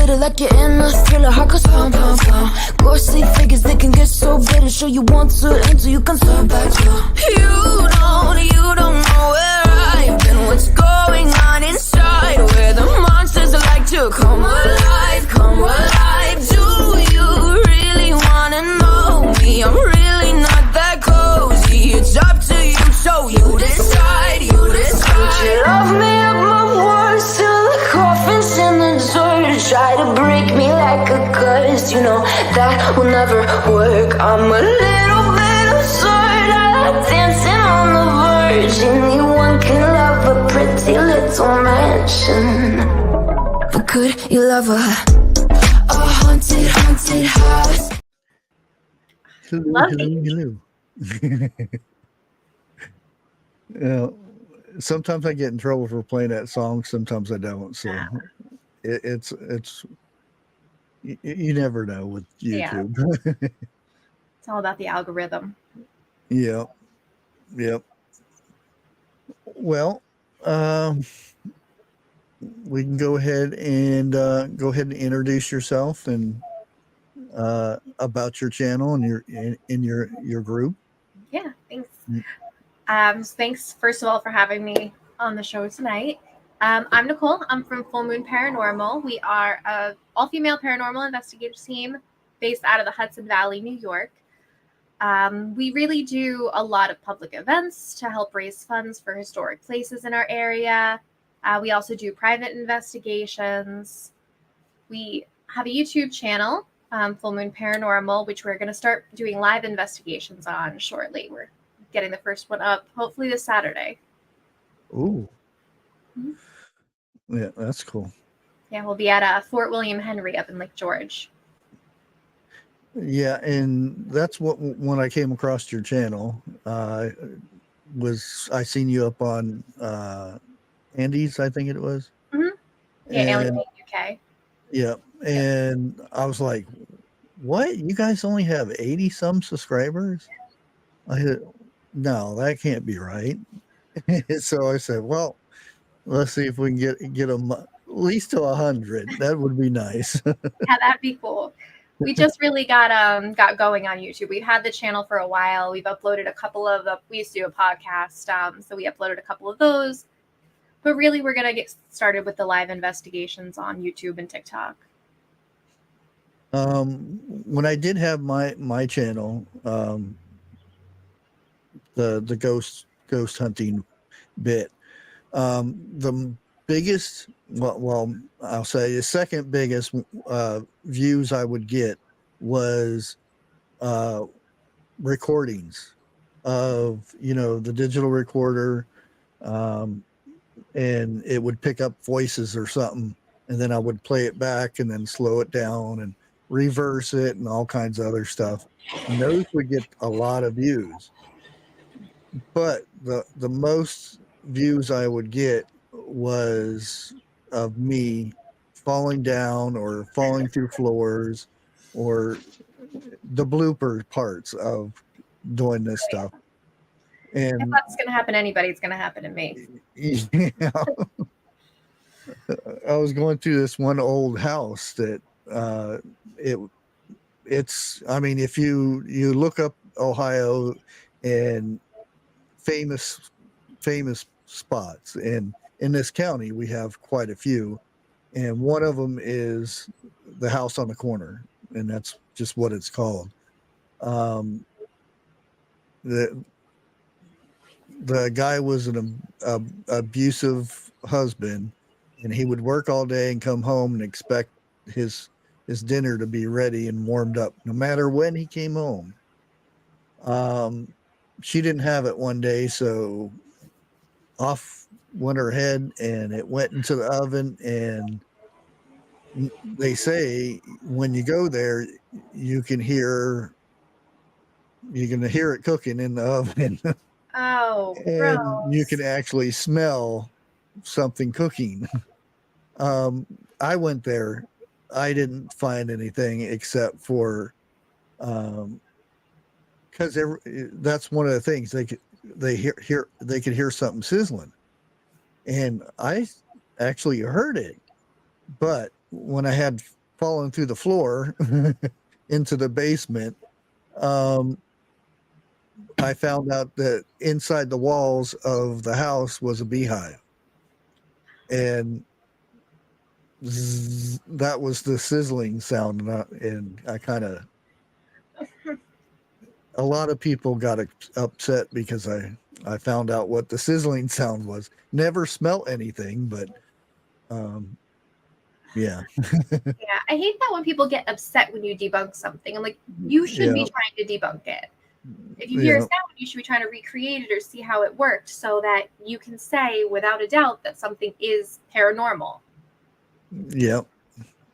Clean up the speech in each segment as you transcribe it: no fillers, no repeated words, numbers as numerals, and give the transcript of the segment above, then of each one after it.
better, like you're in a thriller. Heart goes pound, pound, pound. Ghostly figures, they can get so bitter. Show you want to enter, you can turn back now. You don't know where I've been. What's going on inside? Where the monsters like to come alive, come alive. Do you really wanna know me? I'm really not that cozy. It's up to you, so you decide, you decide. Would you love me up my words till the coffin's in the dirt? Try to break me like a curse, you know that will never work. I'm a little bit absurd, I like dancing on the verge. Anyone can love a pretty little mansion, but could you love a haunted, haunted house? Hello. Sometimes I get in trouble for playing that song. Sometimes I don't. So it's you never know with YouTube. Yeah. It's all about the algorithm. Yep. Well, we can go ahead and introduce yourself and about your channel and your group. Yeah, thanks. Thanks first of all for having me on the show tonight. I'm Nicole. I'm from Full Moon Paranormal. We are a all-female paranormal investigative team based out of the Hudson Valley, New York. We really do a lot of public events to help raise funds for historic places in our area. We also do private investigations. We have a YouTube channel, Full Moon Paranormal, which we're going to start doing live investigations on shortly. We're getting the first one up, hopefully this Saturday. Ooh. Mm-hmm. Yeah, that's cool. Yeah, we'll be at Fort William Henry up in Lake George. Yeah, and that's when I came across your channel, I seen you up on Andy's, I think it was. Mm-hmm. Yeah, Alien UK. Yeah, and I was like, what? You guys only have 80 some subscribers? I said, no, that can't be right. So I said, well, let's see if we can get them at least to 100. That would be nice. Yeah, that'd be cool. We just really got going on YouTube. We've had the channel for a while. We've uploaded a couple of we used to do a podcast, so we uploaded a couple of those. But really, we're gonna get started with the live investigations on YouTube and TikTok. When I did have my channel, the ghost hunting bit, the biggest, well, I'll say the second biggest views I would get was recordings of, the digital recorder, and it would pick up voices or something, and then I would play it back and then slow it down and reverse it and all kinds of other stuff. And those would get a lot of views. But the most views I would get was of me falling down or falling through floors, or the blooper parts of doing this stuff. And if that's gonna happen to anybody, it's gonna happen to me. Yeah. I was going through this one old house that it's I mean, if you look up Ohio and famous spots, and in this county we have quite a few, and one of them is the house on the corner, and that's just what it's called. The guy was an abusive husband, and he would work all day and come home and expect his dinner to be ready and warmed up no matter when he came home. She didn't have it one day, so off went her head, and it went into the oven. And they say when you go there, you can hear it cooking in the oven. Oh, and gross. You can actually smell something cooking. I went there. I didn't find anything except for because that's one of the things they could hear something sizzling, and I actually heard it. But when I had falling through the floor into the basement, I found out that inside the walls of the house was a beehive. And that was the sizzling sound. And I kind of, a lot of people got upset because I found out what the sizzling sound was. Never smelt anything, but yeah. Yeah, I hate that when people get upset when you debunk something. I'm like, you should be trying to debunk it. If you hear a sound, you should be trying to recreate it or see how it worked so that you can say without a doubt that something is paranormal. Yep.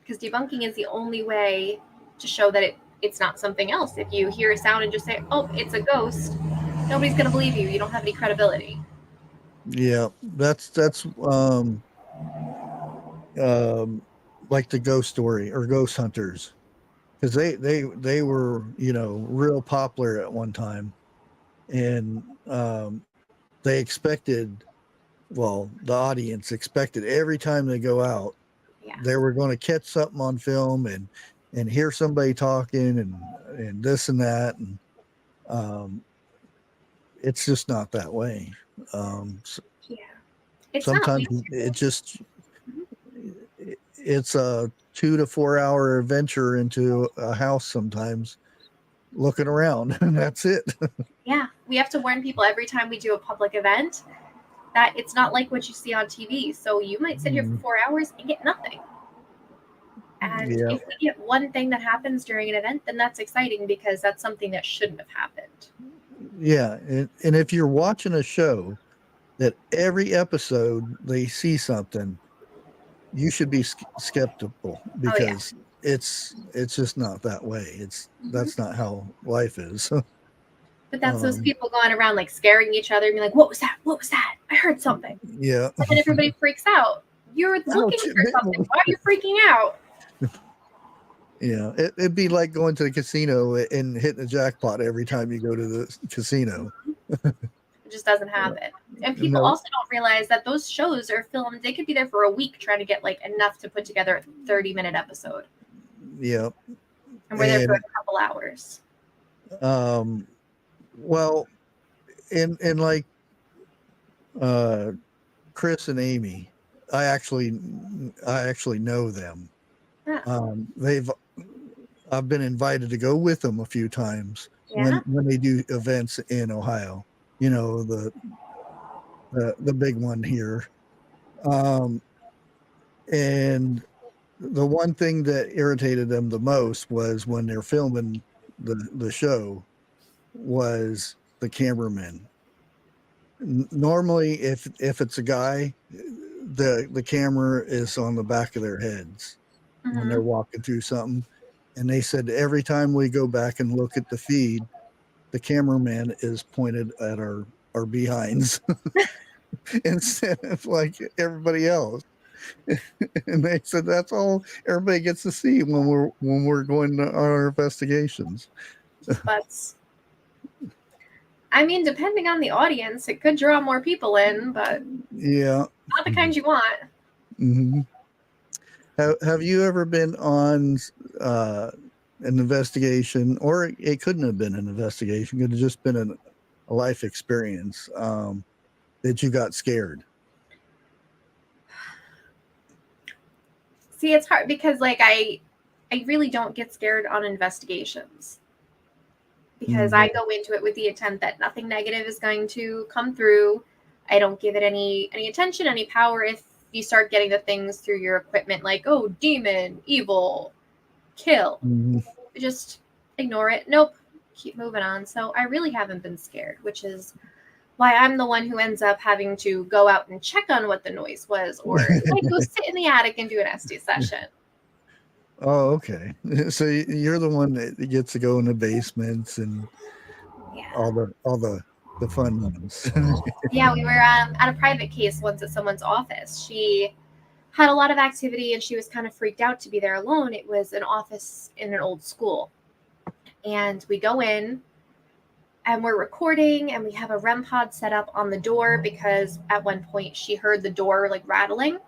Because debunking is the only way to show that it's not something else. If you hear a sound and just say, oh, it's a ghost, nobody's going to believe you. You don't have any credibility. Yeah, that's like the ghost story or ghost hunters, because they were, you know, real popular at one time, and they expected, well, the audience expected every time they go out, they were going to catch something on film and hear somebody talking and this and that, and it's just not that way. It's sometimes it just it's a 2 to 4 hour adventure into a house, sometimes looking around, and that's it. Yeah, we have to warn people every time we do a public event that it's not like what you see on TV. So you might sit here for 4 hours and get nothing. And if we get one thing that happens during an event, then that's exciting because that's something that shouldn't have happened. Yeah, and if you're watching a show that every episode they see something, you should be skeptical, because it's just not that way. That's not how life is. But that's those people going around like scaring each other and being like, what was that? What was that? I heard something. Yeah. And then everybody freaks out. You're looking for something. Why are you freaking out? Yeah, it'd be like going to the casino and hitting a jackpot every time you go to the casino. It just doesn't happen. And people also don't realize that those shows are filmed. They could be there for a week trying to get like enough to put together a 30-minute episode. Yeah. And we're there for a couple hours. Well, and like Chris and Amy, I actually know them. Yeah. I've been invited to go with them a few times when they do events in Ohio. You know, the big one here. And the one thing that irritated them the most was when they're filming the show was the cameraman. Normally, if it's a guy, the camera is on the back of their heads when they're walking through something. And they said every time we go back and look at the feed, the cameraman is pointed at our behinds instead of like everybody else. And they said that's all everybody gets to see when we're going to our investigations. But I mean, depending on the audience, it could draw more people in, but yeah, not the kind you want. Mm-hmm. Have you ever been on an investigation, or it couldn't have been an investigation, it could have just been a life experience that you got scared? See, it's hard because like I really don't get scared on investigations, because I go into it with the intent that nothing negative is going to come through. I don't give it any attention, any power. If you start getting the things through your equipment like, oh, demon, evil, kill, just ignore it. Nope, keep moving on. So I really haven't been scared, which is why I'm the one who ends up having to go out and check on what the noise was, or like go sit in the attic and do an SD session. Oh, okay. So you're the one that gets to go in the basements and all the fun ones. Yeah, we were at a private case once at someone's office. She had a lot of activity and she was kind of freaked out to be there alone. It was an office in an old school. And we go in and we're recording, and we have a REM pod set up on the door because at one point she heard the door like rattling.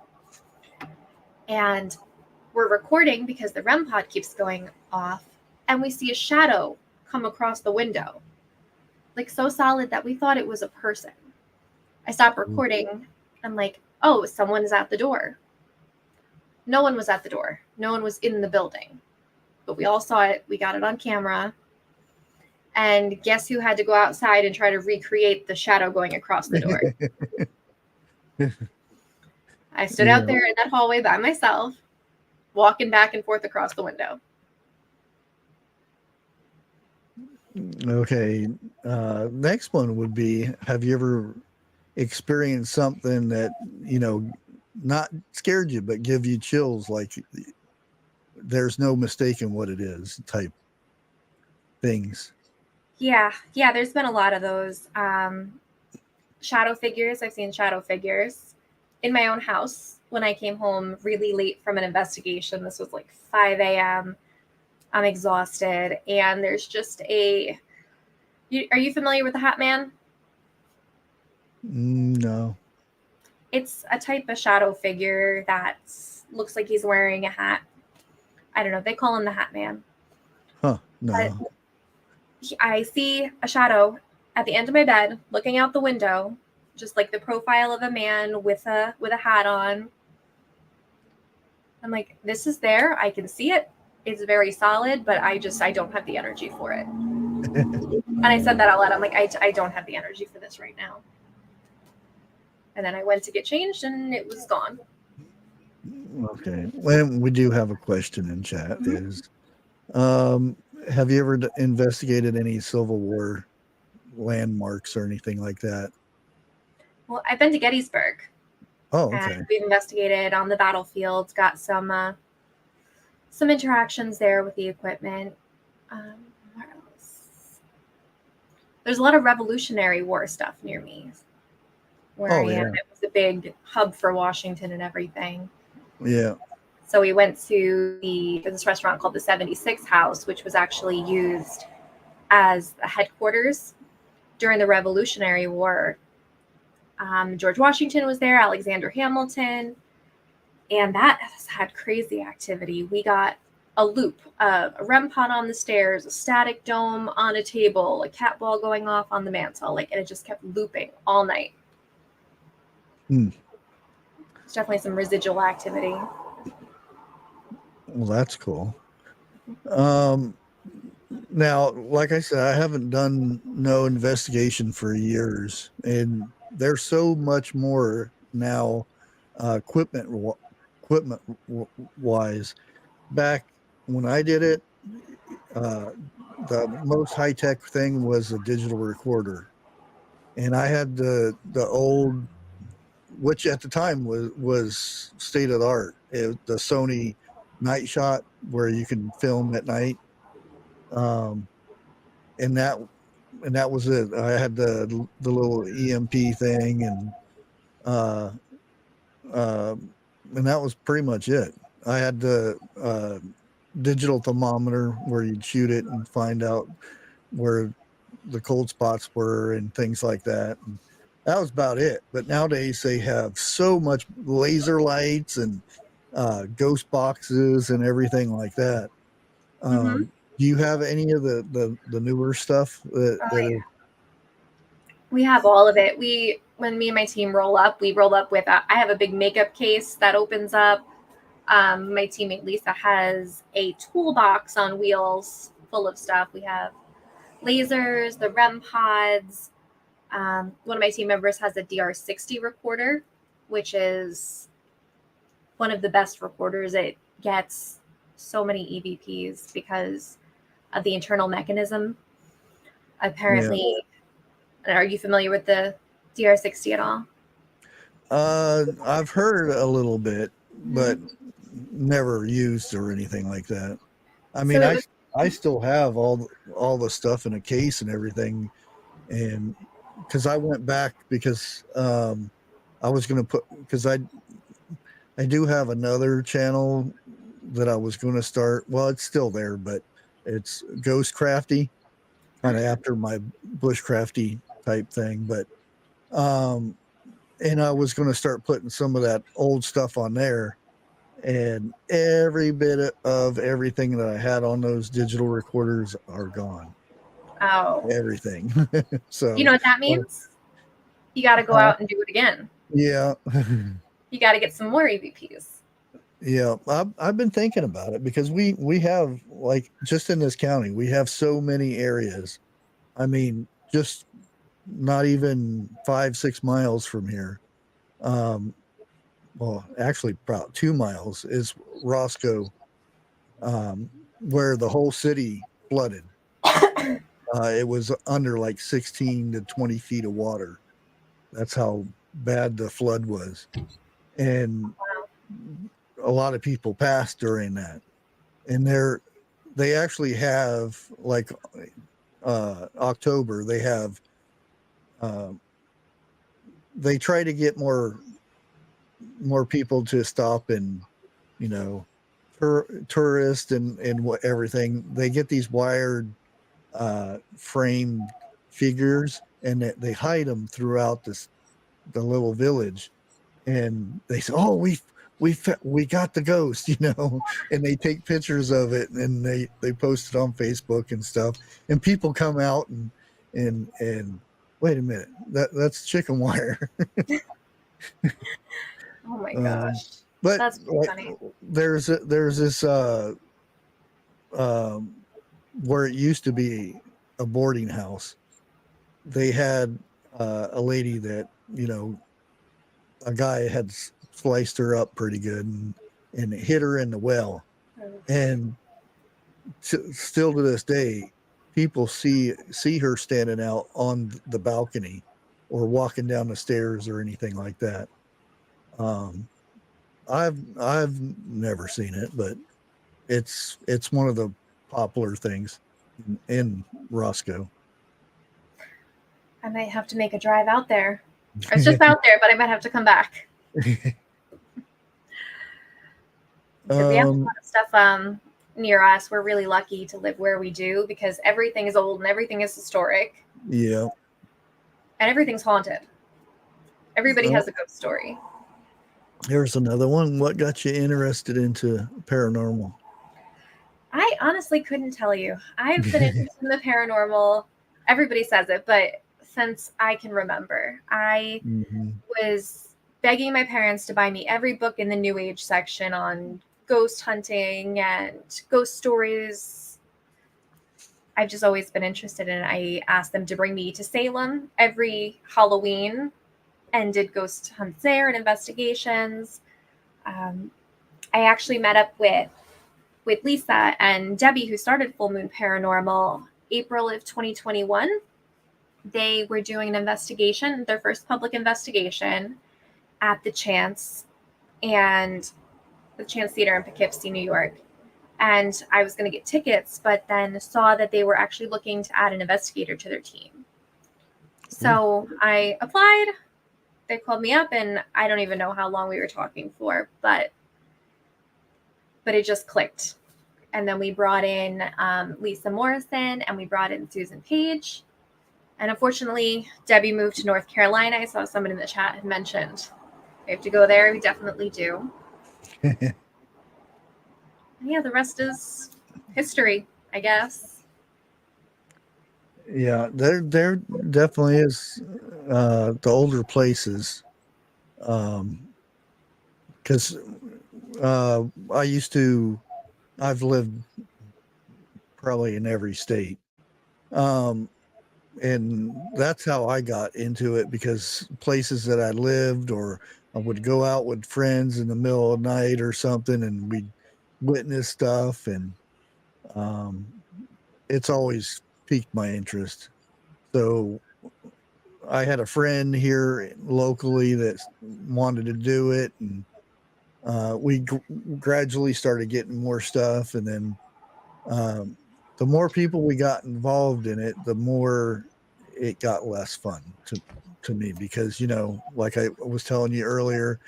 And we're recording because the REM pod keeps going off, and we see a shadow come across the window, like so solid that we thought it was a person. I stopped recording. I'm like, oh, someone's at the door. No one was at the door. No one was in the building. But we all saw it. We got it on camera. And guess who had to go outside and try to recreate the shadow going across the door? I stood out there in that hallway by myself, walking back and forth across the window. Okay. Next one would be, have you ever experienced something that, you know, not scared you, but give you chills, like there's no mistaking what it is type things? Yeah, there's been a lot of those. Shadow figures. I've seen shadow figures in my own house when I came home really late from an investigation. This was like 5 a.m. I'm exhausted, and there's just are you familiar with the Hat Man? No. It's a type of shadow figure that looks like he's wearing a hat. I don't know. They call him the Hat Man. Huh. No. But I see a shadow at the end of my bed looking out the window, just like the profile of a man with a hat on. I'm like, this is there. I can see it. It's very solid, but I don't have the energy for it. And I said that out loud. I'm like, I don't have the energy for this right now. And then I went to get changed, and it was gone. Okay. Well, we do have a question in chat. Is have you ever investigated any Civil War landmarks or anything like that? Well, I've been to Gettysburg. Oh, okay. And we've investigated on the battlefield, got some interactions there with the equipment. Where else? There's a lot of Revolutionary War stuff near me. Where I am. It was a big hub for Washington and everything. Yeah. So we went to this restaurant called the 76 House, which was actually used as the headquarters during the Revolutionary War. George Washington was there, Alexander Hamilton, and that has had crazy activity. We got a loop, a REM pod on the stairs, a static dome on a table, a cat ball going off on the mantle, and it just kept looping all night. There's definitely some residual activity. Well, that's cool. Now, like I said, I haven't done no investigation for years, and there's so much more now, equipment wise. Back when I did it, the most high tech thing was a digital recorder, and I had the old, which at the time was state of the art, the Sony Night Shot, where you can film at night, and that was it. I had the little EMP thing, and that was pretty much it. I had the digital thermometer where you'd shoot it and find out where the cold spots were and things like that. And that was about it. But nowadays they have so much laser lights and ghost boxes and everything like that. Do you have any of the newer stuff that We have all of it. When me and my team roll up, we roll up with I have a big makeup case that opens up. My teammate Lisa has a toolbox on wheels full of stuff. We have lasers, the REM pods. One of my team members has a DR60 recorder, which is one of the best recorders. It gets so many EVPs because of the internal mechanism. Apparently, Are you familiar with the DR60 at all? I've heard a little bit, but never used or anything like that. I mean, I still have all the stuff in a case and everything, and because I went back because I was going to put, because I do have another channel that I was going to start. Well, it's still there, but it's GHOSTCRAFTY, kind of after my BushCrafty type thing. But and I was going to start putting some of that old stuff on there, and every bit of everything that I had on those digital recorders are gone. Oh, Everything. you So, know what that means? You got to go out and do it again. yeah. You got to get some more EVPs. Yeah, I've been thinking about it because we have, like, just in this county, we have so many areas. I mean, just not even 5-6 miles from here. Um, well, actually, about 2 miles is Roscoe, where the whole city flooded. It was under like 16 to 20 feet of water. That's how bad the flood was, and a lot of people passed during that. And they actually have, like, October, they have uh, they try to get more people to stop and, you know, tourists and what everything. They get these wired framed figures, and they hide them throughout the little village, and they say, "Oh, we got the ghost," you know, and they take pictures of it and they post it on Facebook and stuff, and people come out and wait a minute, that's chicken wire. Oh my um, gosh. but That's pretty like, funny. there's this um, where it used to be a boarding house. They had a lady that, you know, a guy had sliced her up pretty good and hit her in the well. And still to this day, people see her standing out on the balcony or walking down the stairs or anything like that. Um, I've never seen it, but it's one of the popular things in Roscoe. I might have to make a drive out there. It's just out there, but I might have to come back. Because we have a um, lot of stuff near us. We're really lucky to live where we do because everything is old and everything is historic yeah. and everything's haunted. Everybody Oh, has a ghost story. here's another one. What got you interested into paranormal? I honestly couldn't tell you. I've been interested in the paranormal. Everybody says it, but since I can remember, I Mhm. was begging my parents to buy me every book in the New Age section on ghost hunting and ghost stories. I've just always been interested in it. I asked them to bring me to Salem every Halloween and did ghost hunts there and investigations. Um, I actually met up with Lisa and Debbie, who started Full Moon Paranormal, April of 2021. They were doing an investigation, their first public investigation at the Chance and the Chance Theater in Poughkeepsie, New York. And I was going to get tickets, but then saw that they were actually looking to add an investigator to their team. So I applied. They called me up, and I don't even know how long we were talking for, but it just clicked. And then we brought in Lisa Morrison, and we brought in Susan Page. And unfortunately, Debbie moved to North Carolina. I saw someone in the chat had mentioned we have to go there. We definitely do. Yeah, the rest is history, I guess. Yeah, there definitely is the older places, because I used to. I've lived probably in every state, um, and that's how I got into it, because places that I lived, or I would go out with friends in the middle of the night or something, and we'd witness stuff, and um, it's always piqued my interest. So I had a friend here locally that wanted to do it, and we gradually started getting more stuff, and then um, the more people we got involved in it, the more it got less fun to me, because, you know, like I was telling you earlier,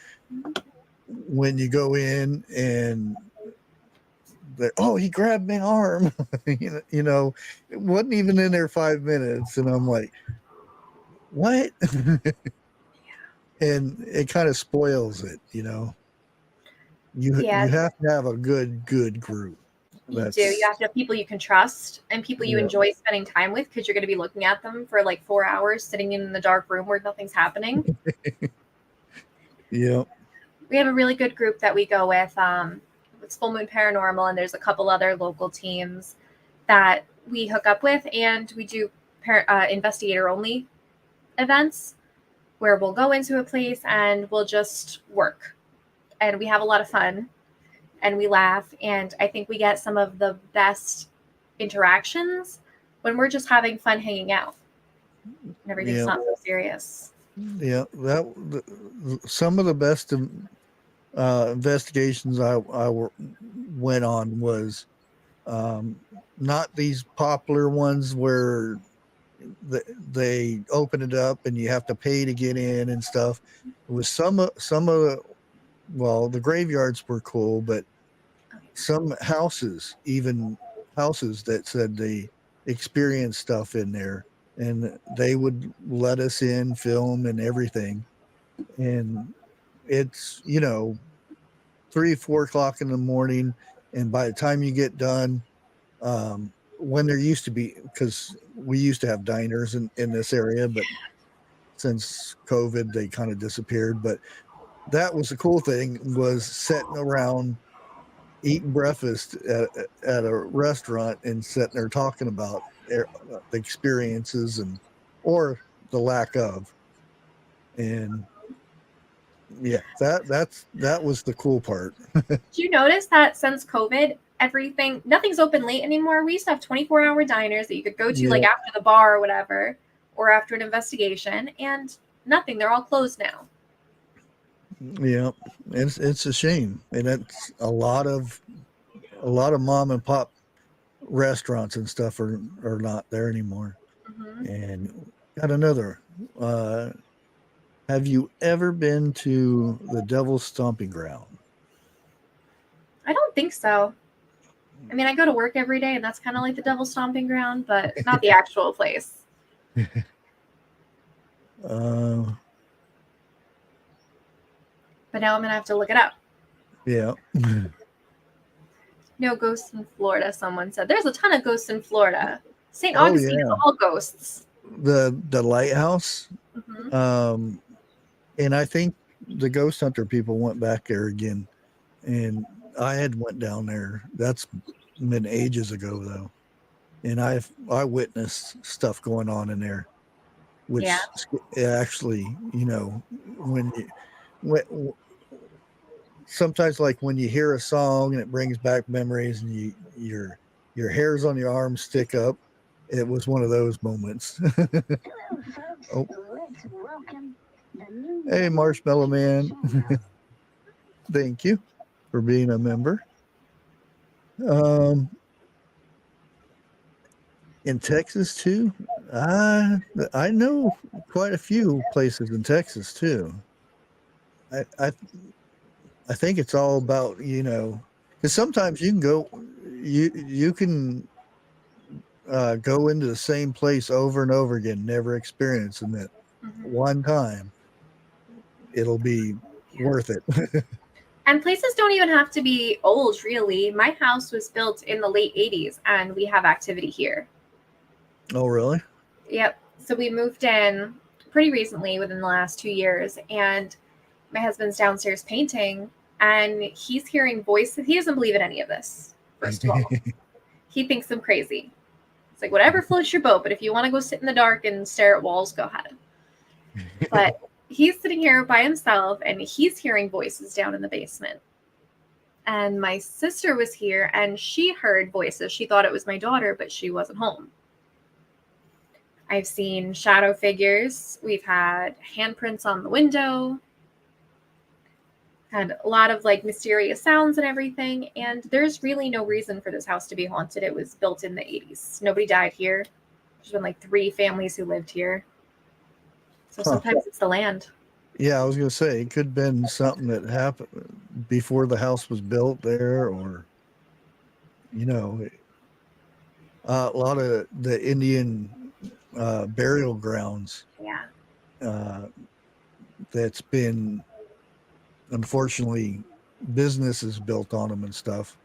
when you go in and oh, he grabbed my arm, you know, it wasn't even in there 5 minutes, and I'm like, what? And it kind of spoils it, you know. You Yeah, have to have a good group. you do. You have to have people you can trust and people you Yeah. enjoy spending time with, because you're going to be looking at them for like 4 hours sitting in the dark room where nothing's happening. Yeah. We have a really good group that we go with. It's Full Moon Paranormal, and there's a couple other local teams that we hook up with, and we do investigator only events where we'll go into a place and we'll just work, and we have a lot of fun and we laugh, and I think we get some of the best interactions when we're just having fun hanging out and everything's Yeah. not so serious. Yeah, some of the best investigations went on was not these popular ones where they open it up and you have to pay to get in and stuff. It was some of the, well, the graveyards were cool, but some houses, even houses that said they experienced stuff in there, and they would let us in, film and everything. And it's 3 or 4 o'clock in the morning, and by the time you get done, when there used to be, because we used to have diners in this area, but since COVID they kind of disappeared. But that was the cool thing, was sitting around eating breakfast at a restaurant and sitting there talking about the experiences and or the lack of. And yeah, that was the cool part. Did you notice that since COVID, nothing's open late anymore? We used to have 24-hour diners that you could go to like Yeah. after the bar or whatever, or after an investigation, and nothing. They're all closed now. Yeah, it's a shame, and it's a lot of mom and pop restaurants and stuff are not there anymore. Mm-hmm. And got another. Have you ever been to the Devil's Stomping Ground? I don't think so. I mean, I go to work every day, and that's kind of like the devil's stomping ground, but not the actual place. Uh, But now I'm going to have to look it up. yeah. No ghosts in Florida, someone said. There's a ton of ghosts in Florida. St. Oh, Augustine is yeah. all ghosts. The lighthouse. Mm-hmm. And I think the ghost hunter people went back there again, and I had went down there. That's been ages ago though, and I witnessed stuff going on in there, which actually, when sometimes, like when you hear a song and it brings back memories, and your hairs on your arms stick up. It was one of those moments. Oh. Hey, Marshmallow Man. Thank you for being a member. In Texas too, I know quite a few places in Texas too. I think it's all about, because sometimes you can go, you can go into the same place over and over again, never experiencing it. Mm-hmm. One time, it'll be worth it. And places don't even have to be old, really. My house was built in the late 80s, and we have activity here. Oh, really? Yep. So we moved in pretty recently, within the last 2 years, and my husband's downstairs painting, and he's hearing voices. He doesn't believe in any of this, first of all. He thinks I'm crazy. It's like, whatever floats your boat, but if you want to go sit in the dark and stare at walls, go ahead. But he's sitting here by himself, and he's hearing voices down in the basement. And my sister was here, and she heard voices. She thought it was my daughter, but she wasn't home. I've seen shadow figures. We've had handprints on the window. Had a lot of like mysterious sounds and everything. And there's really no reason for this house to be haunted. It was built in the 80s. Nobody died here. There's been like 3 families who lived here. So sometimes it's the land. Yeah, I was going to say, it could have been something that happened before the house was built there, or, a lot of the Indian burial grounds. Yeah. That's been, unfortunately, businesses built on them and stuff.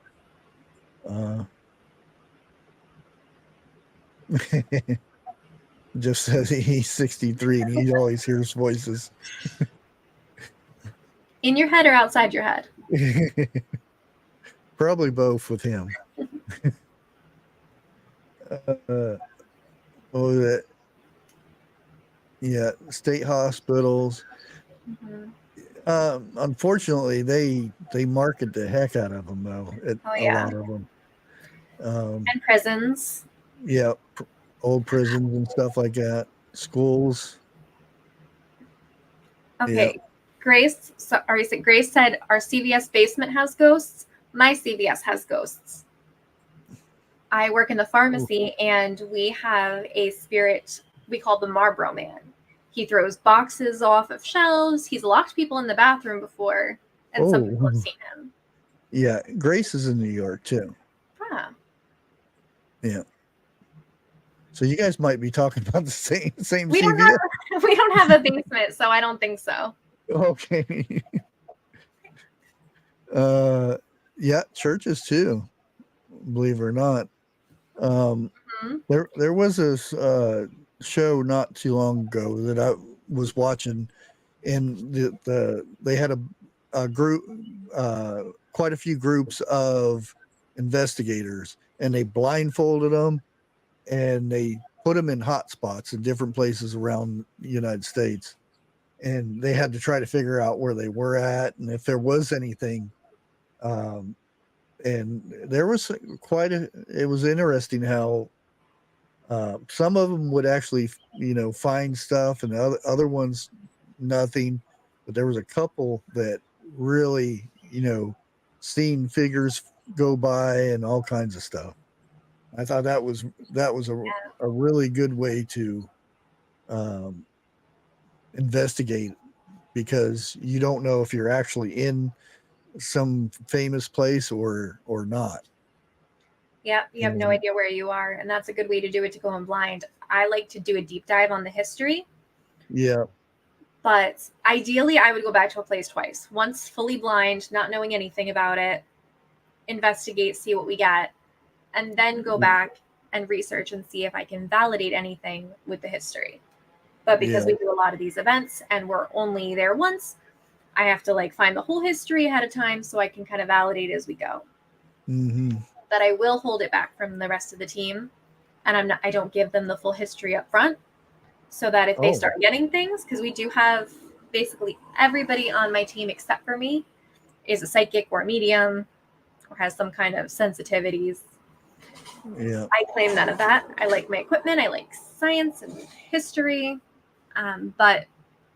Just says he's 63 and he always hears voices. In your head or outside your head? Probably both with him. That. Yeah, state hospitals. Mm-hmm. Unfortunately, they market the heck out of them though. A lot of them. And prisons. Yeah, old prisons and stuff like that. Schools. Okay, yeah. Grace said our CVS basement has ghosts. My CVS has ghosts. I work in the pharmacy, and we have a spirit we call the Marlboro Man. He throws boxes off of shelves. He's locked people in the bathroom before, and some people have seen him. Yeah, Grace is in New York too. Ah. Yeah. So you guys might be talking about the same we CVS. We don't have a basement, so I don't think so. Okay. Yeah, churches too. Believe it or not. There was this show not too long ago that I was watching, and they had a group, quite a few groups of investigators, and they blindfolded them and they put them in hot spots in different places around the United States, and they had to try to figure out where they were at and if there was anything. And there was it was interesting how some of them would actually, find stuff, and the other ones, nothing. But there was a couple that really, seen figures go by and all kinds of stuff. I thought that was a really good way to investigate, because you don't know if you're actually in some famous place or not. Yeah, you have no idea where you are, and that's a good way to do it, to go in blind. I like to do a deep dive on the history. Yeah. But ideally, I would go back to a place twice. Once fully blind, not knowing anything about it, investigate, see what we get, and then go back and research and see if I can validate anything with the history. But because we do a lot of these events and we're only there once, I have to find the whole history ahead of time so I can kind of validate as we go. Mm-hmm. But I will hold it back from the rest of the team, and I don't give them the full history up front, so that if they start getting things, because we do have basically everybody on my team except for me is a psychic or a medium or has some kind of sensitivities. Yeah. I claim none of that. I like my equipment. I like science and history. But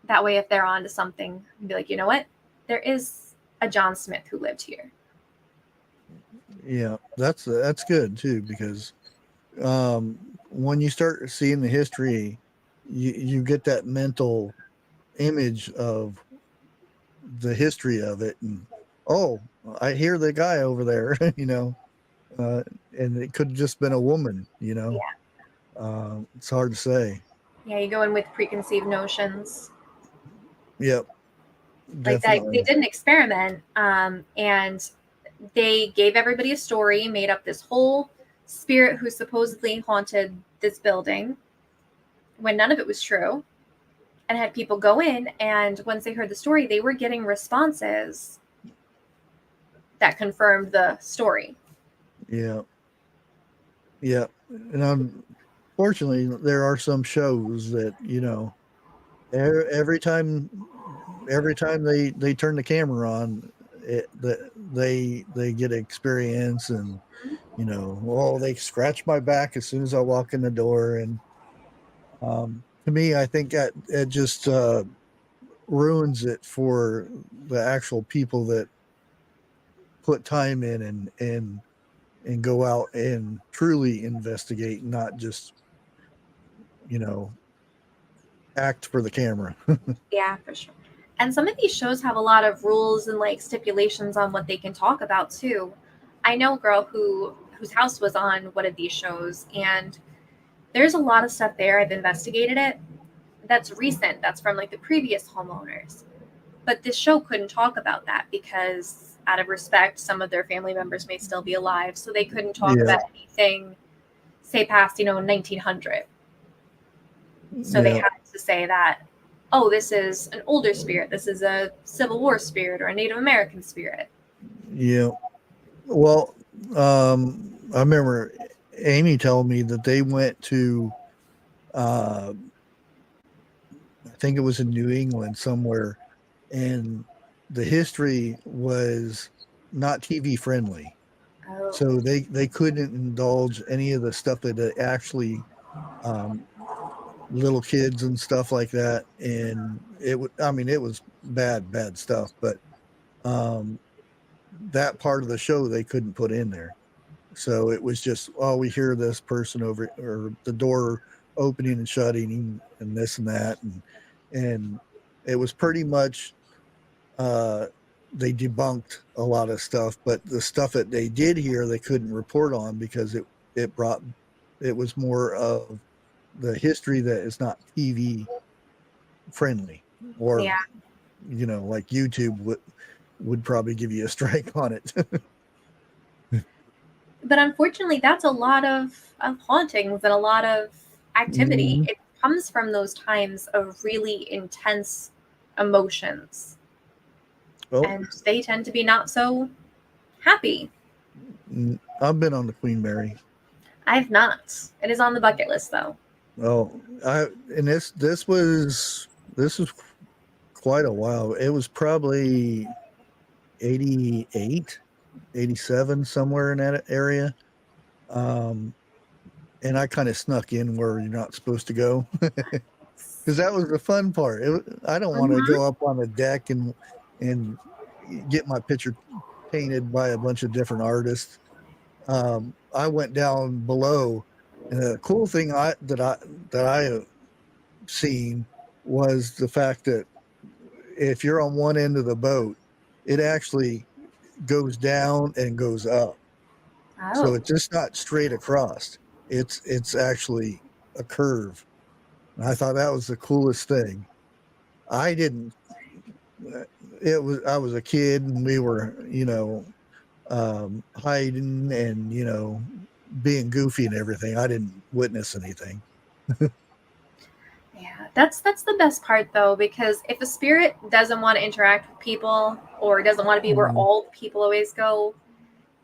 that way, if they're onto something, I'd be like, you know what? There is a John Smith who lived here. Yeah, that's good too, because when you start seeing the history, you get that mental image of the history of it, and I hear the guy over there, and it could have just been a woman, Yeah. It's hard to say. Yeah, you go in with preconceived notions. Yep. Like that, they did an experiment, and they gave everybody a story, made up this whole spirit who supposedly haunted this building when none of it was true, and had people go in, and once they heard the story, they were getting responses that confirmed the story. Yeah. Yeah. And unfortunately, there are some shows that, every time they turn the camera on, they get experience, and they scratch my back as soon as I walk in the door, and to me, I think that it just ruins it for the actual people that put time in and go out and truly investigate, not just act for the camera. Yeah, for sure. And some of these shows have a lot of rules and stipulations on what they can talk about too. I know a girl whose house was on one of these shows, and there's a lot of stuff there. I've investigated it. That's recent. That's from the previous homeowners. But this show couldn't talk about that because, out of respect, some of their family members may still be alive, so they couldn't talk about anything, say, past 1900. So they had to say that, oh, this is an older spirit, this is a Civil War spirit or a Native American spirit. Yeah. Well, I remember Amy telling me that they went to, I think it was in New England somewhere, and the history was not TV friendly. Oh. So they couldn't indulge any of the stuff that actually little kids and stuff like that. And it was bad stuff, but that part of the show they couldn't put in there. So it was just, oh, we hear this person over, or the door opening and shutting and this and that. And it was pretty much, they debunked a lot of stuff, but the stuff that they did hear, they couldn't report on because it was more of the history that is not TV friendly, or, like YouTube would probably give you a strike on it. But unfortunately, that's a lot of hauntings and a lot of activity. Mhm. It comes from those times of really intense emotions. Oh, And they tend to be not so happy. I've been on the Queen Mary. I've not. It is on the bucket list, though. Oh, this was quite a while. It was probably 88, 87, somewhere in that area. And I kind of snuck in where you're not supposed to go, because that was the fun part. I don't want to go up on the deck and get my picture painted by a bunch of different artists. I went down below, and the cool thing that I have seen was the fact that if you're on one end of the boat, it actually goes down and goes up. Oh. So it's just not straight across. It's actually a curve. And I thought that was the coolest thing. I was a kid, and we were, hiding and, being goofy and everything. I didn't witness anything. Yeah, that's the best part, though, because if a spirit doesn't want to interact with people or doesn't want to be where all people always go,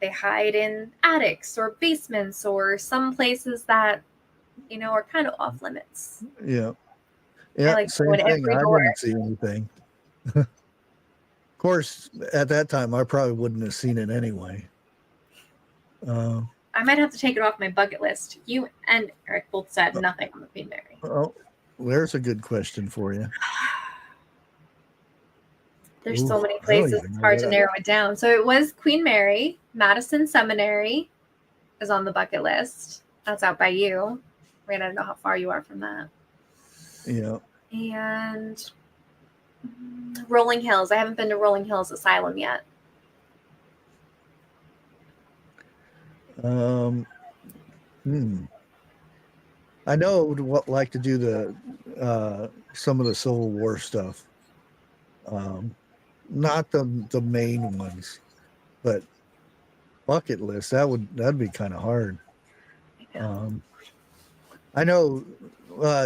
they hide in attics or basements or some places that, are kind of off limits. Yeah. Yeah, same thing. I didn't see anything. Of course, at that time, I probably wouldn't have seen it anyway. I might have to take it off my bucket list. You and Eric both said nothing on the Queen Mary. Oh, there's a good question for you. There's so many places, it's hard to narrow it down. So it was Queen Mary, Madison Seminary is on the bucket list. That's out by you. I don't know how far you are from that. Yeah. And Rolling Hills. I haven't been to Rolling Hills Asylum yet. I know I would like to do some of the Civil War stuff. Not the main ones, but bucket list, that'd be kind of hard. I know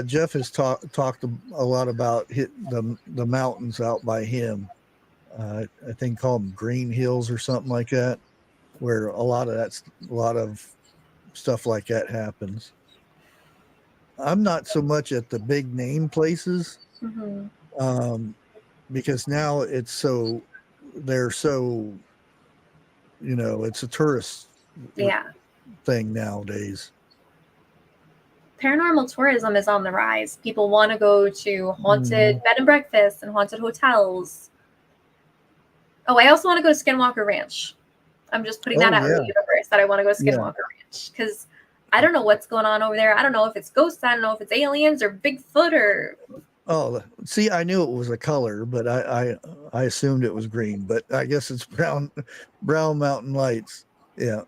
Jeff has talked a lot about the mountains out by him. I think call them Green Hills or something like that, where a lot of stuff like that happens. I'm not so much at the big name places, because now they're so, it's a tourist thing nowadays. Paranormal tourism is on the rise. People want to go to haunted bed and breakfasts and haunted hotels. Oh, I also want to go to Skinwalker Ranch. I'm just putting that out in the universe that I want to go to Skinwalker Ranch, because I don't know what's going on over there. I don't know if it's ghosts. I don't know if it's aliens or Bigfoot or. Oh, see, I knew it was a color, but I assumed it was green. But I guess it's brown mountain lights. Yeah.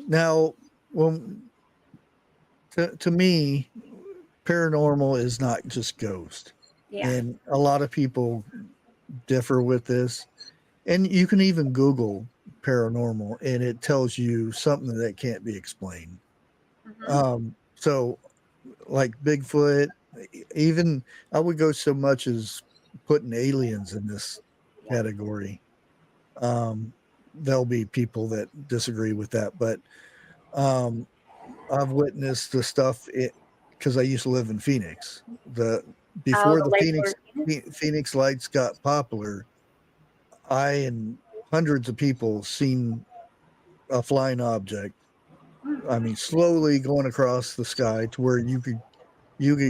Now, to me, paranormal is not just ghost. Yeah. And a lot of people differ with this. And you can even Google paranormal and it tells you something that can't be explained. So like Bigfoot, even I would go so much as putting aliens in this category. There'll be people that disagree with that, but I've witnessed the stuff because I used to live in Phoenix. Oh, Before the the lights were. Phoenix lights got popular, I and hundreds of people seen a flying object. I mean, slowly going across the sky to where you could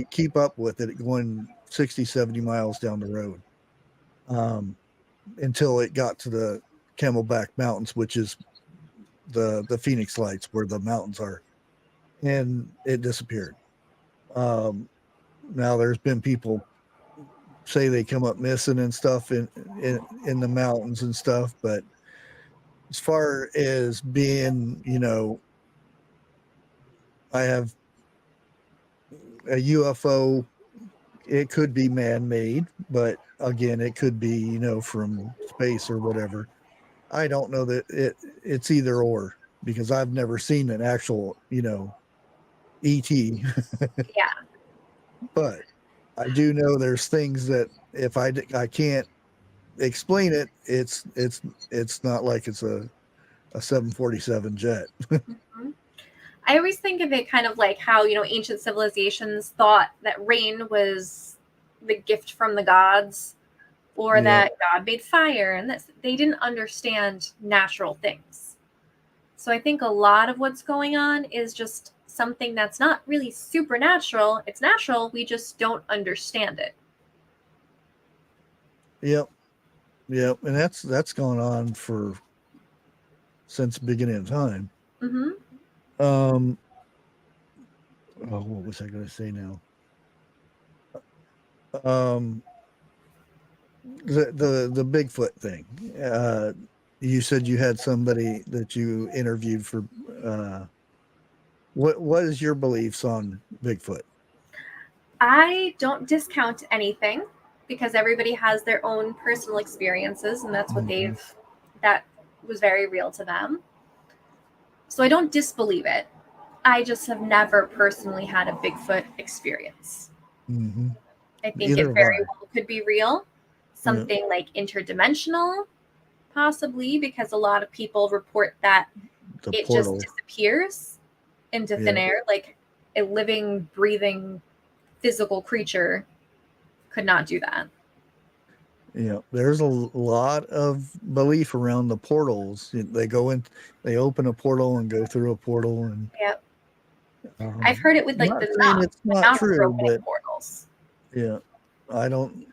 keep up with it going 60, 70 miles down the road, until it got to the Camelback Mountains, which is the Phoenix lights where the mountains are, and it disappeared. Now there's been people say they come up missing and stuff in the mountains and stuff, but as far as being, I have a UFO. It could be man-made, but again, it could be, from space or whatever. I don't know that it's either or, because I've never seen an actual, ET. Yeah. But I do know there's things that if I can't explain it, it's not like it's a 747 jet. Mhm. I always think of it kind of like how, ancient civilizations thought that rain was the gift from the gods, or Yeah. that God made fire, and that they didn't understand natural things. So I think a lot of what's going on is just something that's not really supernatural. It's natural. We just don't understand it. Yep. And that's gone on since the beginning of time. Mm-hmm. What was I going to say now? The Bigfoot thing. You said you had somebody that you interviewed for. What is your beliefs on Bigfoot? I don't discount anything because everybody has their own personal experiences, and that's what that was very real to them. So I don't disbelieve it. I just have never personally had a Bigfoot experience. Mm-hmm. I think Either it have very I. well could be real. Something like interdimensional, possibly, because a lot of people report that The it portal. just disappears into thin air, like a living, breathing, physical creature could not do that. Yeah, there's a lot of belief around the portals. They go in, they open a portal and go through a portal, and Yep. I've heard it with I'm like not the saying knobs. it's The not knobs are true, opening but portals. yeah, I don't.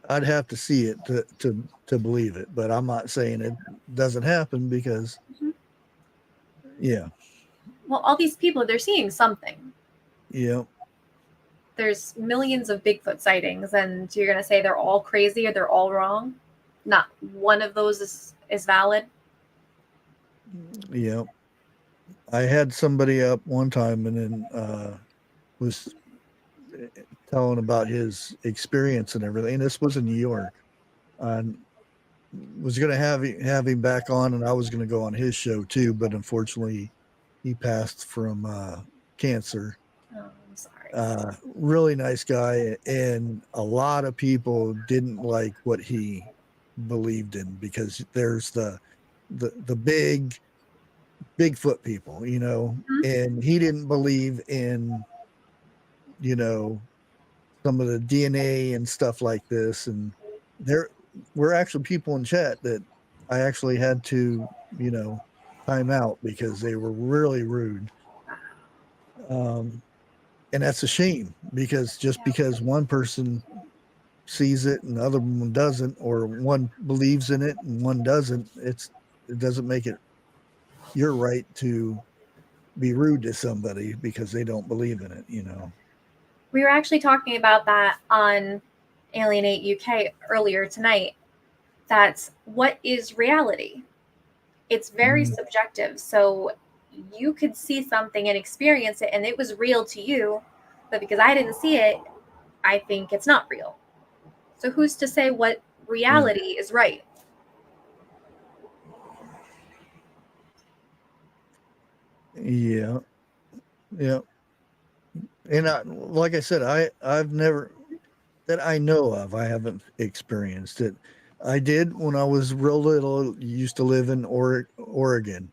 I'd have to see it to believe it, but I'm not saying it doesn't happen because, yeah, Well, all these people, they're seeing something. yeah, There's millions of Bigfoot sightings, and you're going to say they're all crazy or they're all wrong? Not one of those is valid. yeah. I had somebody up one time and then was telling about his experience and everything. And this was in New York. And was going to have him back on, and I was going to go on his show too, but unfortunately, he passed from cancer. Oh, I'm sorry. Really nice guy, and a lot of people didn't like what he believed in because there's the big Bigfoot people, and he didn't believe in, some of the DNA and stuff like this. And there were actually people in chat that I actually had to, time out because they were really rude. And that's a shame because just because one person sees it and the other one doesn't, or one believes in it and one doesn't, it doesn't make it your right to be rude to somebody because they don't believe in it. We were actually talking about that on Alienate UK earlier tonight. That's what is reality? It's very subjective. So you could see something and experience it, and it was real to you, but because I didn't see it, I think it's not real. So who's to say what reality is right? Yeah. Yeah. And like I said, I've never, that I know of, I haven't experienced it. I did when I was real little. Used to live in Oregon,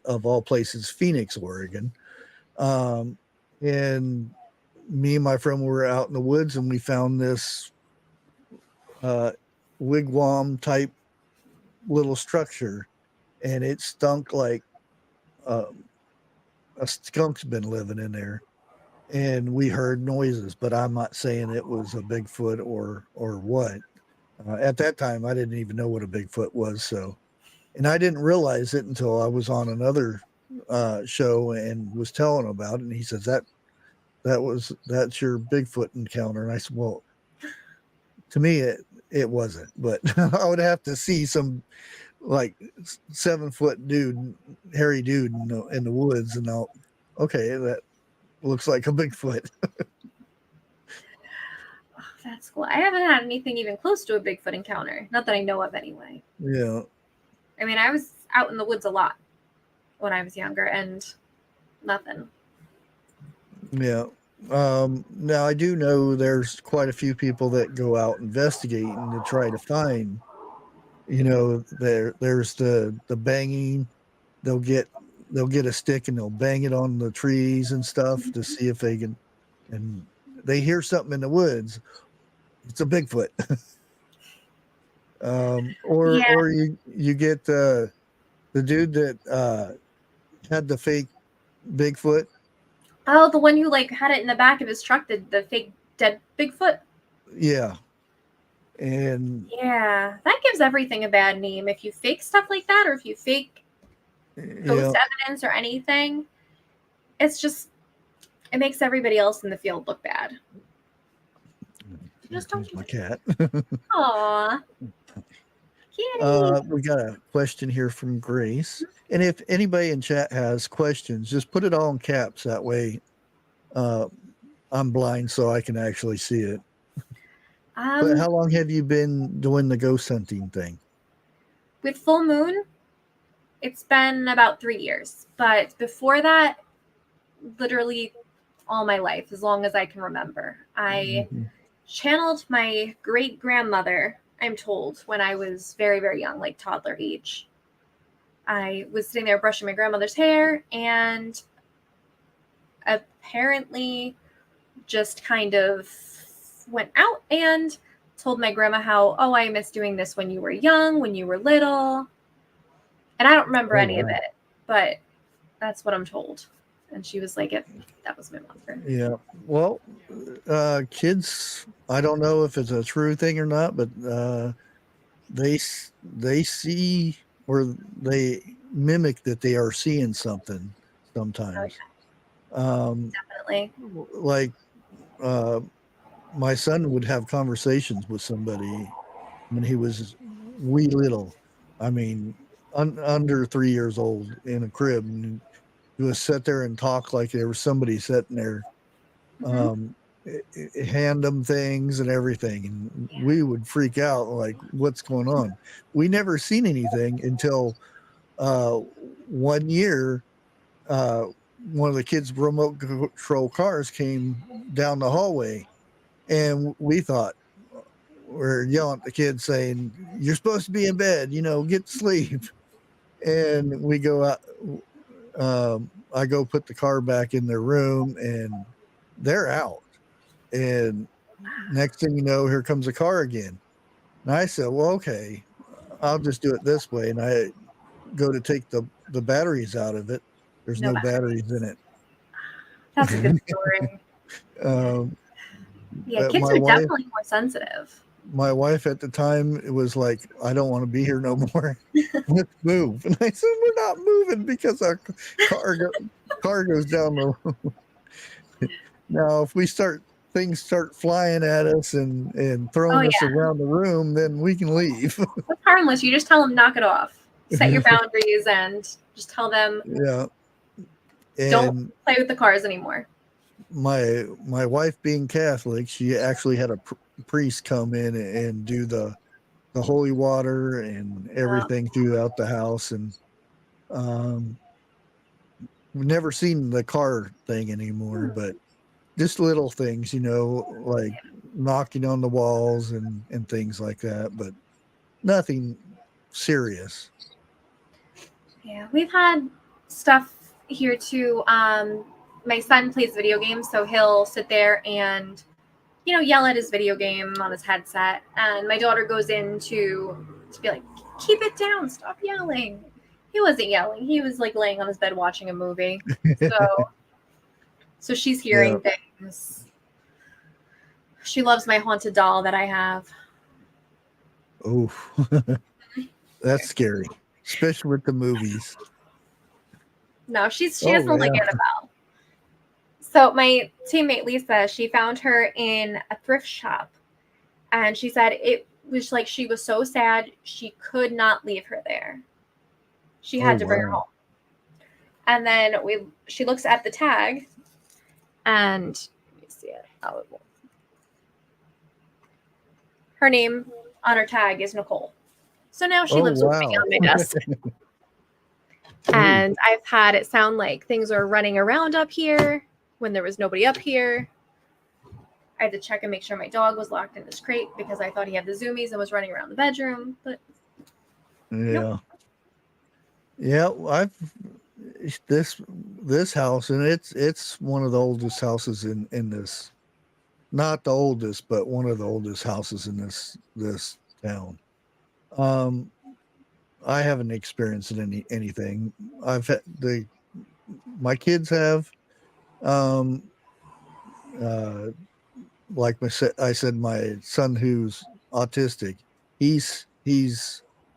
of all places, Phoenix, Oregon. And me and my friend were out in the woods, and we found this wigwam type little structure, and it stunk like uh, a skunk's been living in there. And we heard noises, but I'm not saying it was a Bigfoot or what. At that time, I didn't even know what a Bigfoot was. So, and I didn't realize it until I was on another show and was telling about it. And he says that's your Bigfoot encounter. And I said, well, to me it wasn't, but I would have to see some like 7-foot dude, hairy dude in the woods, and okay, that looks like a Bigfoot. Oh, that's cool. I haven't had anything even close to a Bigfoot encounter. Not that I know of anyway. Yeah. I mean, I was out in the woods a lot when I was younger and nothing. Yeah. Now I do know there's quite a few people that go out investigating to try to find, there's the banging. They'll get a stick and they'll bang it on the trees and stuff to see if they can, and they hear something in the woods. It's a Bigfoot. Or you get the dude that had the fake Bigfoot. Oh, the one who like had it in the back of his truck, the fake dead Bigfoot. Yeah. And yeah, that gives everything a bad name. If you fake stuff like that, or if you fake ghost evidence or anything, it makes everybody else in the field look bad. Just don't. My cat. Aw. Kitty. We got a question here from Grace. And if anybody in chat has questions, just put it all in caps. That way I'm blind so I can actually see it. But how long have you been doing the ghost hunting thing? With Full Moon, it's been about 3 years. But before that, literally all my life, as long as I can remember. I channeled my great-grandmother, I'm told, when I was very, very young, like toddler age. I was sitting there brushing my grandmother's hair and apparently just kind of went out and told my grandma how, oh, I miss doing this when you were young, when you were little. And I don't remember any of it, but that's what I'm told. And she was like, that was my mother. Yeah. Well, kids, I don't know if it's a true thing or not, but they see, or they mimic that they are seeing something sometimes. Definitely. Like my son would have conversations with somebody when he was wee little. I mean, under 3 years old in a crib, and he would sit there and talk like there was somebody sitting there, hand them things and everything, and we would freak out like, what's going on? We never seen anything until 1 year one of the kids' remote control cars came down the hallway, and we thought, we're yelling at the kids saying, you're supposed to be in bed, get to sleep. And we go out, I go put the car back in their room, and they're out. And next thing you know, here comes a car again. And I said, well, okay, I'll just do it this way. And I go to take the batteries out of it. There's no batteries in it. That's a good story. Yeah, kids are definitely more sensitive. My wife at the time, it was like, I don't want to be here no more. Let's move. And I said, we're not moving because our car goes down the road. Now, if things start flying at us and throwing us around the room, then we can leave. It's harmless. You just tell them, knock it off. Set your boundaries and just tell them, yeah. don't play with the cars anymore. my wife being Catholic, she actually had a priest come in and do the holy water and everything throughout the house. And um, we've never seen the car thing anymore, but just little things, like knocking on the walls and things like that, but nothing serious. Yeah, we've had stuff here too. My son plays video games, so he'll sit there and yell at his video game on his headset, and my daughter goes in to be like, keep it down, stop yelling. He wasn't yelling, he was like laying on his bed watching a movie. So she's hearing things. She loves my haunted doll that I have. Oh, that's scary, especially with the movies. No, she doesn't like Annabelle. So my teammate Lisa, she found her in a thrift shop, and she said it was like she was so sad she could not leave her there. She had to bring her home. And then she looks at the tag, and let me see it. Her name on her tag is Nicole. So now she lives with me on my desk. And I've had it sound like things are running around up here when there was nobody up here. I had to check and make sure my dog was locked in his crate because I thought he had the zoomies and was running around the bedroom. But nope. I've this house, and it's one of the oldest houses in this, not the oldest, but one of the oldest houses in this town. I haven't experienced anything. I've had my kids have, like I said, my son who's autistic, he's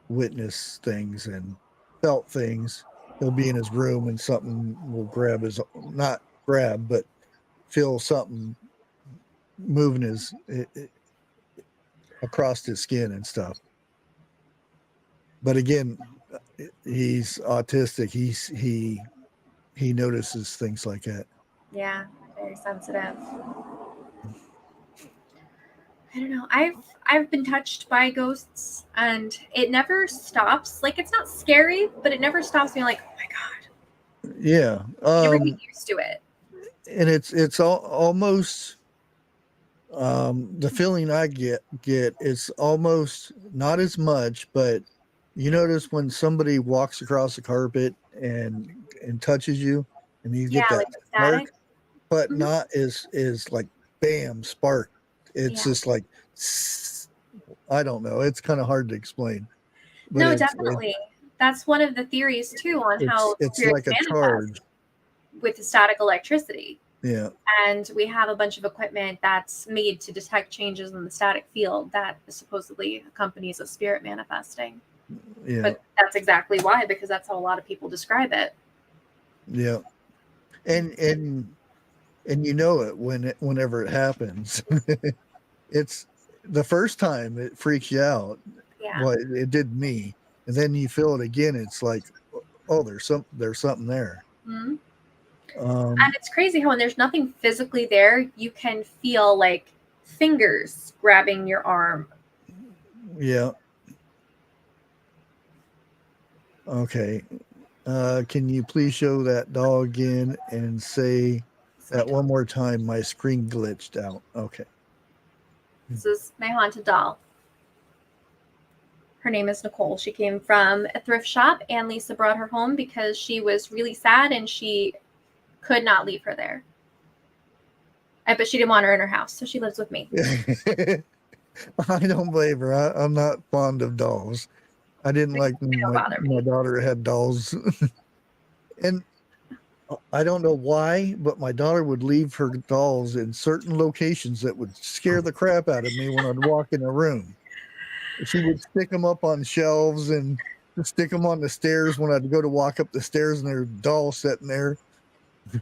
witnessed things and felt things. He'll be in his room and something will not grab, but feel something moving across his skin and stuff. But again, he's autistic. He notices things like that. Yeah, very sensitive. I don't know. I've been touched by ghosts, and it never stops. Like, it's not scary, but it never stops being like, oh my god. Yeah. You never get used to it. And it's almost the feeling I get is almost not as much, but you notice when somebody walks across the carpet and touches you, and you get that like spark, but not is like bam spark. It's just like, I don't know. It's kind of hard to explain. But no, definitely. That's one of the theories too on how it's like a charge with static electricity. Yeah. And we have a bunch of equipment that's made to detect changes in the static field that supposedly accompanies a spirit manifesting. Yeah. But that's exactly why, because that's how a lot of people describe it. Yeah. And you know it whenever it happens. It's the first time it freaks you out. Yeah. Well, it did me. And then you feel it again. It's like, oh, there's something there. Mm-hmm. And it's crazy how when there's nothing physically there, you can feel like fingers grabbing your arm. Yeah. Okay. Can you please show that doll again and say that one more time? My screen glitched out. Okay. This is my haunted doll. Her name is Nicole. She came from a thrift shop, and Lisa brought her home because she was really sad and she could not leave her there. But she didn't want her in her house, so she lives with me. I don't blame her. I'm not fond of dolls. I didn't like my daughter had dolls. And I don't know why, but my daughter would leave her dolls in certain locations that would scare the crap out of me when I'd walk in a room. She would stick them up on shelves and stick them on the stairs when I'd go to walk up the stairs, and there's a doll sitting there.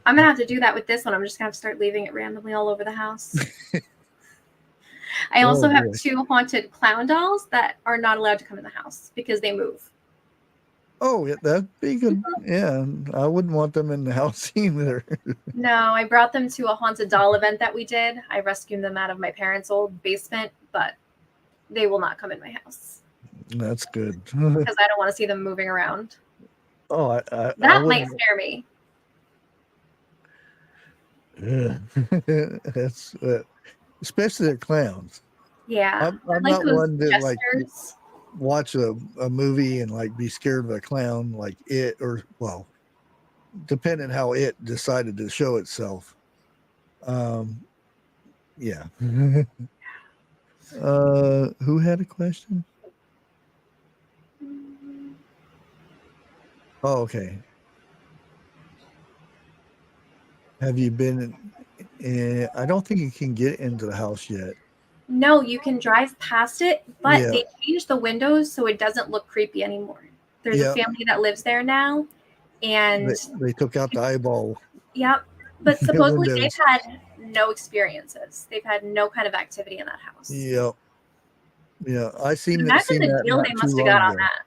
I'm going to have to do that with this one. I'm just going to have to start leaving it randomly all over the house. I also have 2 haunted clown dolls that are not allowed to come in the house because they move. Oh, yeah, that'd be good. Yeah, I wouldn't want them in the house either. No, I brought them to a haunted doll event that we did. I rescued them out of my parents' old basement, but they will not come in my house That's good. because I don't want to see them moving around. Oh, I That might wouldn't. scare me. Yeah. That's especially the clowns. Yeah. I'm Like not those one to like gestures. watch a movie and like be scared of a clown like it, or well, depending how it decided to show itself. Yeah. Who had a question? Oh, okay. Have you been I don't think you can get into the house yet. No, you can drive past it, but Yeah. they changed the windows so it doesn't look creepy anymore. There's a Yeah. family that lives there now, and They took out the eyeball yep. But supposedly they've windows. had no experiences. They've had no kind of activity in that house. Yeah. Yeah. I seen Imagine the that deal not they too must have long got on ago. that.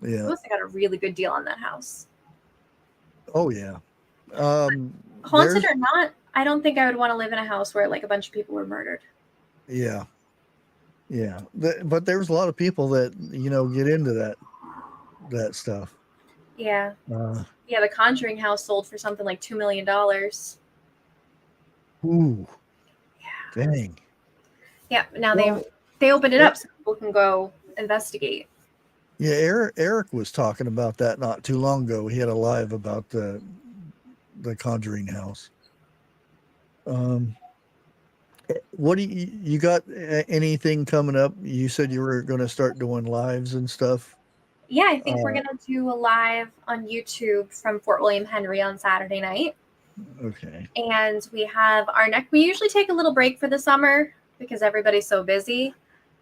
They Yeah. must have got a really good deal on that house. Oh yeah. Haunted or not, I don't think I would want to live in a house where like a bunch of people were murdered. Yeah. Yeah. But there's a lot of people that, get into that stuff. Yeah. Uh, Yeah, the Conjuring house sold for something like $2 million. ooh. Yeah. Dang. Yeah. Now Well, they opened it up so people can go investigate. yeah, Eric was talking about that not too long ago. He had a live about the Conjuring house. What do you got anything coming up? You said you were going to start doing lives and stuff. Yeah, I think we're gonna do a live on YouTube from Fort William Henry on Saturday night. Okay. And we have our next. We usually take a little break for the summer because everybody's so busy.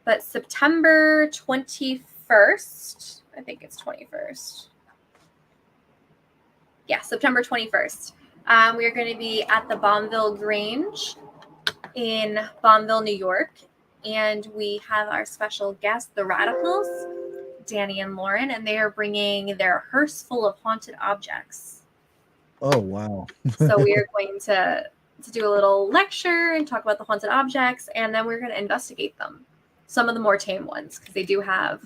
But September 21st, I think it's 21st. Yeah, September 21st. We are going to be at the Bombville Grange in Bombville, New York. And we have our special guests, the Radicals, Danny and Lauren, and they are bringing their hearse full of haunted objects. Oh, wow. So we are going to do a little lecture and talk about the haunted objects, and then we're going to investigate them. Some of the more tame ones, because they do have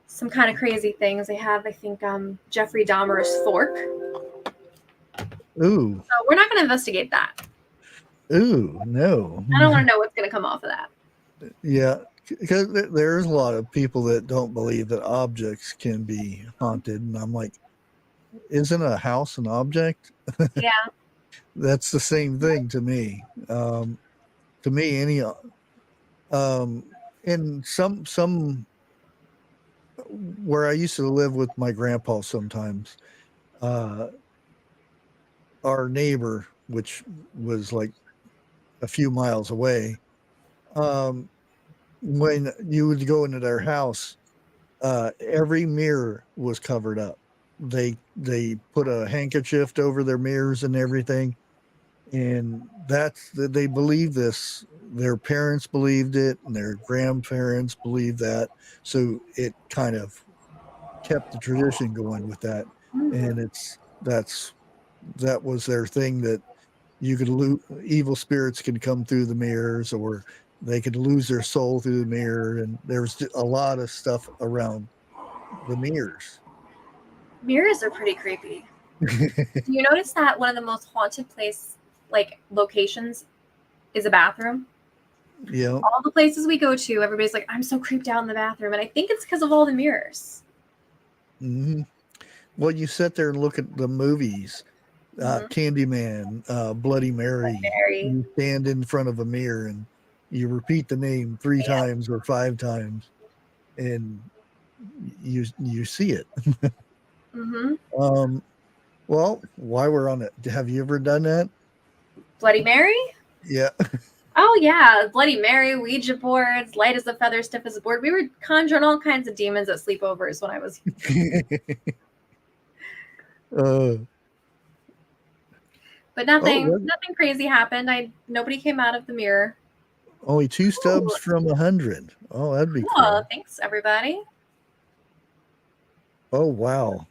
some kind of crazy things. They have, I think, Jeffrey Dahmer's fork. Ooh. So we're not going to investigate that. Ooh, no. I don't want to know what's going to come off of that. Yeah, because there's a lot of people that don't believe that objects can be haunted, and I'm like, isn't a house an object? Yeah. That's the same thing to me. To me, any in some where I used to live with my grandpa sometimes, our neighbor, which was like a few miles away, when you would go into their house, every mirror was covered up. They put a handkerchief over their mirrors and everything, and they believe this. Their parents believed it, and their grandparents believed that. So it kind of kept the tradition going with that, and that was their thing, that you could evil spirits can come through the mirrors, or they could lose their soul through the mirror, and there's a lot of stuff around the mirrors. Mirrors are pretty creepy. Do you notice that one of the most haunted locations is a bathroom? Yeah. All the places we go to, everybody's like, I'm so creeped out in the bathroom. And I think it's because of all the mirrors. Mm-hmm. Well, you sit there and look at the movies, Candyman, Bloody Mary. You stand in front of a mirror and you repeat the name 3 times or 5 times, and you see it. Well, while we're on it, have you ever done that? Bloody Mary? Yeah. Oh yeah, Bloody Mary, Ouija boards, light as a feather, stiff as a board. We were conjuring all kinds of demons at sleepovers when I was but nothing crazy happened. Nobody came out of the mirror. Only 2 stubs from 100. Oh, that'd be cool. Thanks everybody. Oh, wow.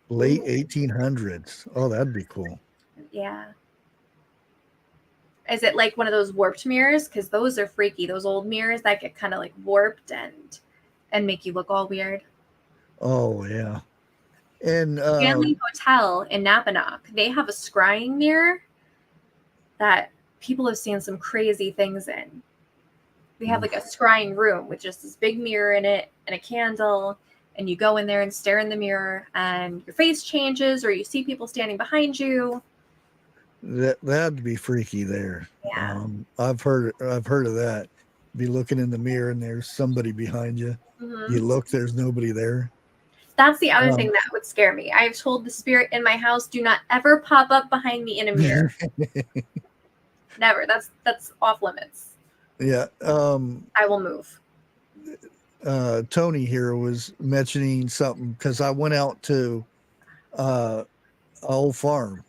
Late 1800s. Oh, that'd be cool. Yeah. Is it like one of those warped mirrors? Because those are freaky. Those old mirrors that get kind of like warped and make you look all weird. Oh, yeah. And Stanley Hotel in Napanock, they have a scrying mirror that people have seen some crazy things in. They have like a scrying room with just this big mirror in it and a candle, and you go in there and stare in the mirror, and your face changes, or you see people standing behind you. that'd be freaky there. Yeah. I've heard of that. Be looking in the mirror and there's somebody behind you. Mm-hmm. You look, there's nobody there. That's the other thing that would scare me. I've told the spirit in my house, do not ever pop up behind me in a mirror. Never. That's off limits. Yeah. I will move. Tony here was mentioning something because I went out to an old farm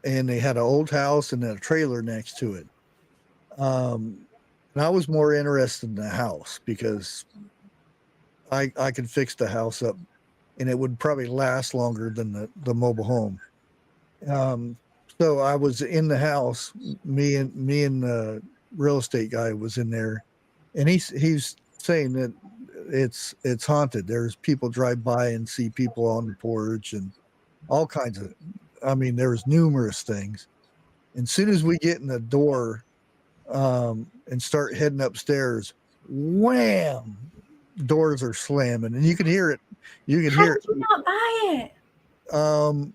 and they had an old house and a trailer next to it. And I was more interested in the house because I could fix the house up and it would probably last longer than the mobile home. So I was in the house, me and the real estate guy was in there, and he's saying that it's haunted. There's people drive by and see people on the porch and all kinds of, I mean, there's numerous things. And as soon as we get in the door and start heading upstairs, wham, doors are slamming and you can hear it. You can How hear did you not buy it?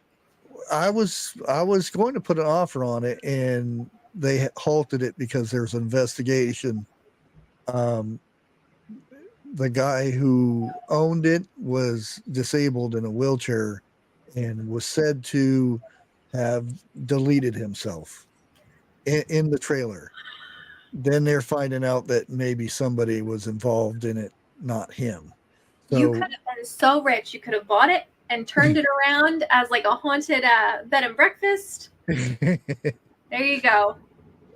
I was going to put an offer on it and they halted it because there's an investigation. The guy who owned it was disabled in a wheelchair and was said to have deleted himself in the trailer. Then they're finding out that maybe somebody was involved in it, not him. So, You could have been so rich. You could have bought it and turned it around as like a haunted bed and breakfast. There you go.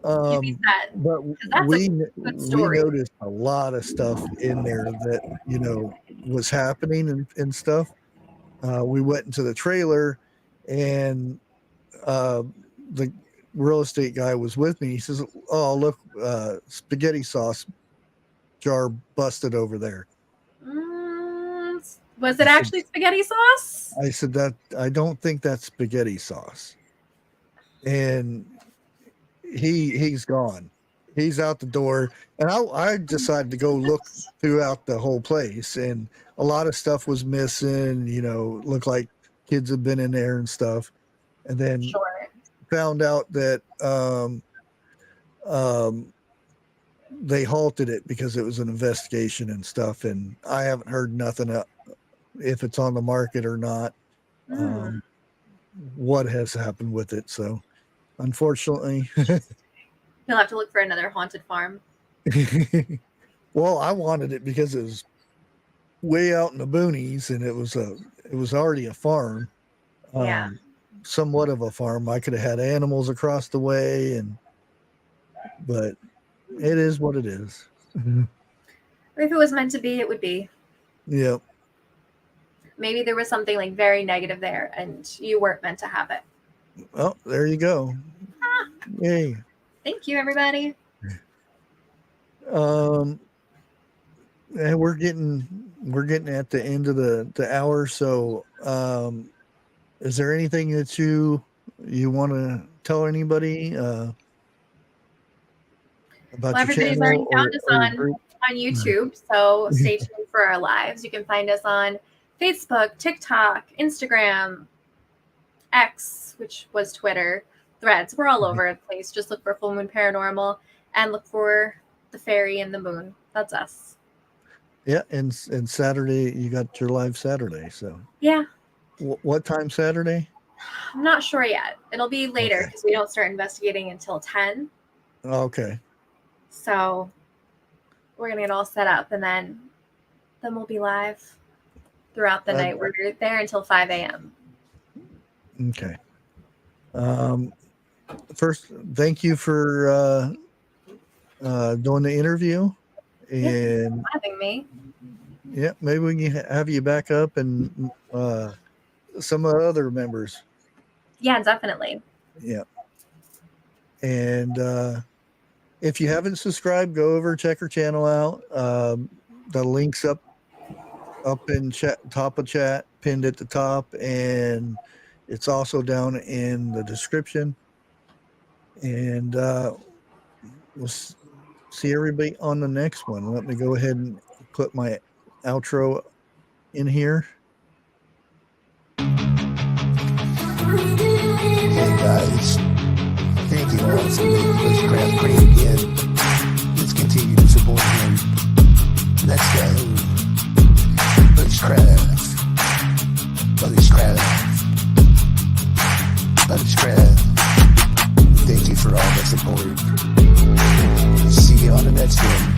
You beat that. but 'Cause that's we a good story. noticed a lot of stuff in there that was happening and stuff. We went into the trailer and the real estate guy was with me. He says, "Oh, look, spaghetti sauce jar busted over there." Was it actually spaghetti sauce? I said that I don't think that's spaghetti sauce. And he's gone. He's out the door. And I decided to go look throughout the whole place, and a lot of stuff was missing, looked like kids had been in there and stuff. And then found out that they halted it because it was an investigation and stuff, and I haven't heard nothing if it's on the market or not, what has happened with it. So unfortunately You'll have to look for another haunted farm. well, I wanted it because it was way out in the boonies and it was already a farm. Somewhat of a farm. I could have had animals across the way, but it is what it is. If it was meant to be, it would be. Yep. Maybe there was something like very negative there and you weren't meant to have it. Oh, there you go. Yay. Thank you, everybody. And we're getting at the end of the hour. So is there anything that you want to tell anybody about everybody's your channel? already found us on YouTube, so stay tuned for our lives. You can find us on Facebook, TikTok, Instagram, X, which was Twitter, Threads. We're all over the place. Just look for Full Moon Paranormal and look for the fairy and the moon. That's us. Yeah, and Saturday you got your live Saturday. So yeah. What time Saturday? I'm not sure yet. It'll be later because we don't start investigating until 10. Okay. So we're gonna get all set up and then we'll be live throughout the night. We're there until 5 a.m. Okay. First, thank you for doing the interview and having me. Yeah, maybe we can have you back up and some of the other members. Yeah, definitely. Yeah. And if you haven't subscribed, go over, check her channel out. The link's up in chat, top of chat, pinned at the top, and it's also down in the description. And we'll see everybody on the next one. Let me go ahead and put my outro in here. Hey guys, thank you all for making Bushcraft great again. Let's continue to support him. Let's go. Bushcraft. Bushcraft. Bushcraft. Thank you for all the support. See you on the next one.